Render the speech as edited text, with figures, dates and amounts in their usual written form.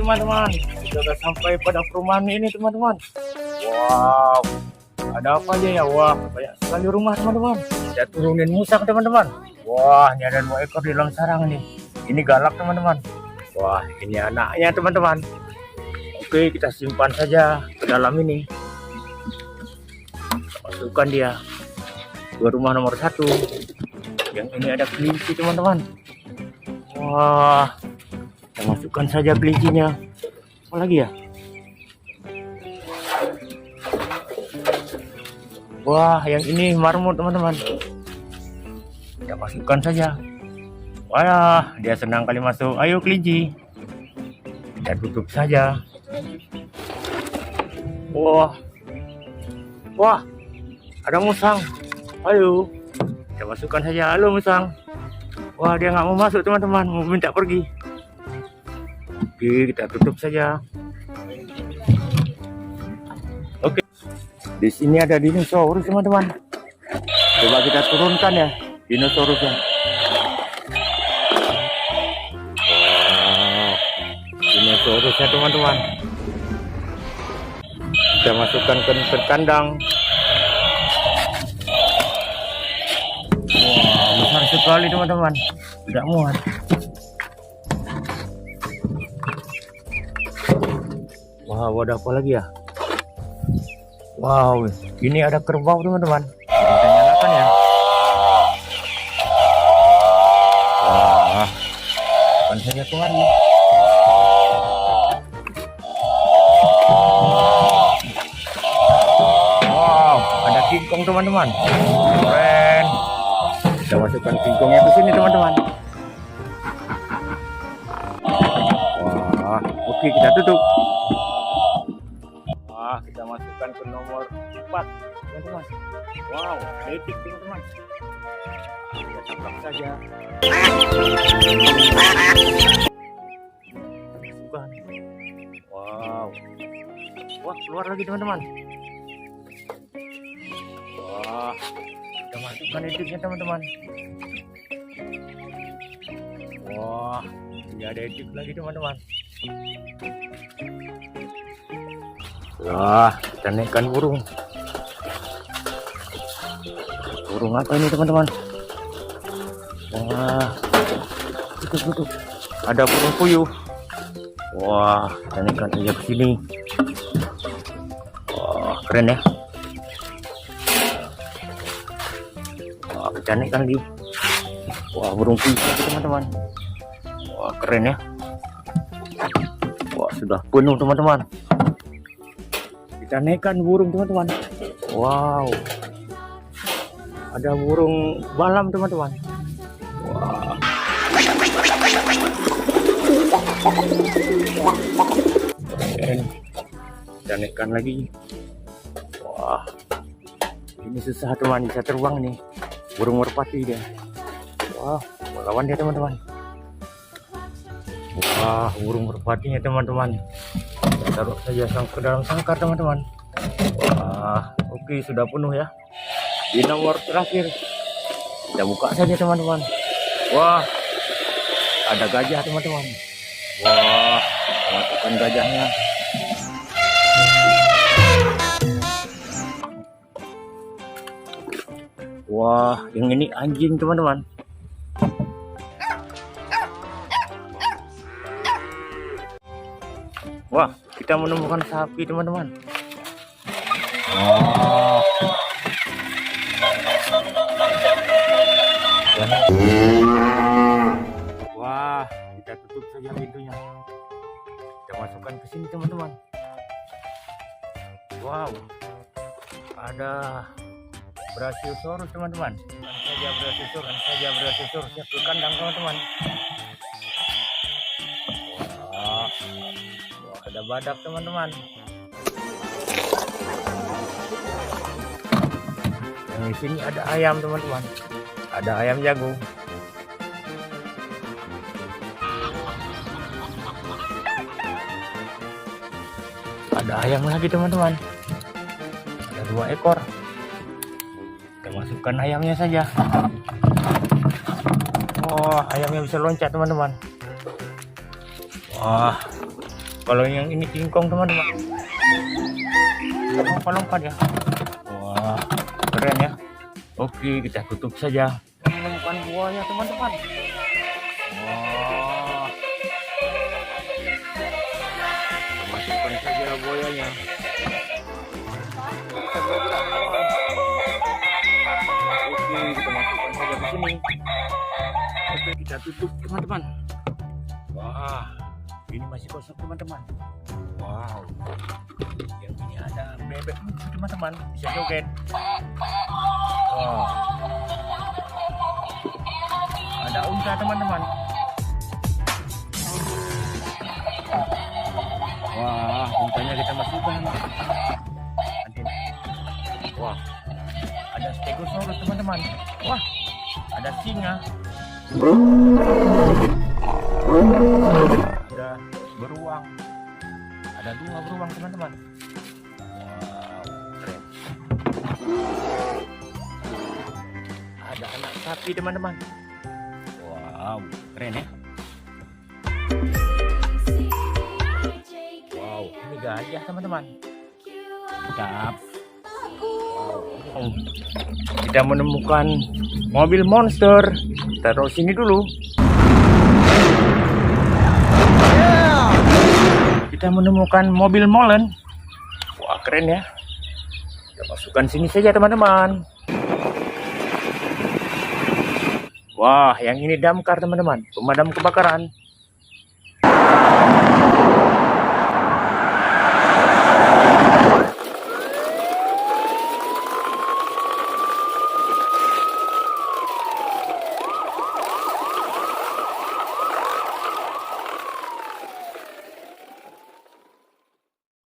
teman-teman. Kita sudah sampai pada perumahan ini teman-teman. Wow, ada apa aja ya? Wah, banyak sekali rumah teman-teman. Kita turunin musang teman-teman. Wah, ini ada 2 ekor di dalam sarang nih. Ini galak teman-teman. Wah, ini anaknya teman-teman. Oke, kita simpan saja ke dalam ini. Masukkan dia ke rumah nomor 1. Yang ini ada kelinci teman-teman. Wah, kita masukkan saja kelincinya. Apa lagi ya? Wah, yang ini marmut teman-teman. Kita masukkan saja. Wah, dia senang kali masuk. Ayo kelinci. Kita tutup saja. Wah, ada musang. Ayo, kita masukkan saja. Halo musang. Wah, dia nggak mau masuk teman-teman, mau minta pergi. Oke, kita tutup saja. Oke, di sini ada dinosaurus teman-teman. Coba kita turunkan ya dinosaurusnya. Wow, dinosaurusnya teman-teman. Kita masukkan ke kandang. Wah, besar sekali teman-teman. Tidak muat. Wah, ada apa lagi ya? Wow, ini ada kerbau teman-teman. Kita nyalakan ya. Wah, bukan saja kemari. Wow, ada kingkong teman-teman. Keren. Kita masukkan kingkongnya ke sini teman-teman. Wah, oke, kita tutup. Wah, kita masukkan ke nomor 4 teman-teman. Wow, detik teman-teman. Kita tangkap saja. Masukkan. Wow. Wah, keluar lagi teman-teman. Wah, kita masukkan detiknya teman-teman. Wah, ini ada detik lagi teman-teman. Wah, kita naikkan burung. Burung apa ini teman-teman? Wah, tutup. Ada burung puyuh. Wah, kita naikkan aja ke sini. Wah, keren ya. Wah, kita naikkan lagi. Wah, burung puyuh teman-teman. Wah, keren ya. Wah, sudah penuh teman-teman. Kita naikkan burung teman-teman. Wow, ada burung balam teman-teman. Wah, keren. Kita naikkan lagi. Wah, ini susah teman, bisa terbang nih. Burung merpati dia. Wah, lawan dia teman-teman. Wah, burung merpatinya teman-teman. Taruh saja ke dalam sangkar teman-teman. Wah, oke, sudah penuh ya. Di nomor terakhir kita buka saja teman-teman. Wah, ada gajah teman-teman. Wah, masukkan gajahnya. Wah, yang ini anjing teman-teman. Wah, kita menemukan sapi teman-teman. Wah, kita tutup saja pintunya. Kita masukkan ke sini teman-teman. Wow, ada Brachiosaurus teman-teman. Kan saja Brachiosaurus ke kandang teman-teman. Wah, ada badak teman-teman. Yang di sini ada ayam teman-teman. Ada ayam jago. Ada ayam lagi teman-teman. Ada 2 ekor. Kita masukkan ayamnya saja. Oh, ayamnya bisa loncat teman-teman. Wah, kalau yang ini singkong teman-teman. Lompat-lompat ya. Wah, keren ya. Oke, kita tutup saja. Menemukan buaya teman-teman. Wah, masukkan saja buayanya. Oke, kita masukkan saja ke sini. Oke, kita tutup teman-teman. Wah, ini masih kosong teman-teman. Wow, yang ini ada bebek lucu teman-teman, bisa joget. Wow, ada unta teman-teman. Wah, untanya kita masukkan. Nanti. Wah, ada stegosaurus teman-teman. Wah, ada singa. Ada beruang. Ada 2 beruang teman-teman. Wow, keren. Ada anak sapi teman-teman. Wow, keren ya. Wow, ini gajah teman-teman. Mantap. Wow. Kita menemukan mobil monster. Taruh sini dulu. Kita menemukan mobil molen. Wah, keren ya. Kita masukkan sini saja teman-teman. Wah, yang ini damkar teman-teman, pemadam kebakaran.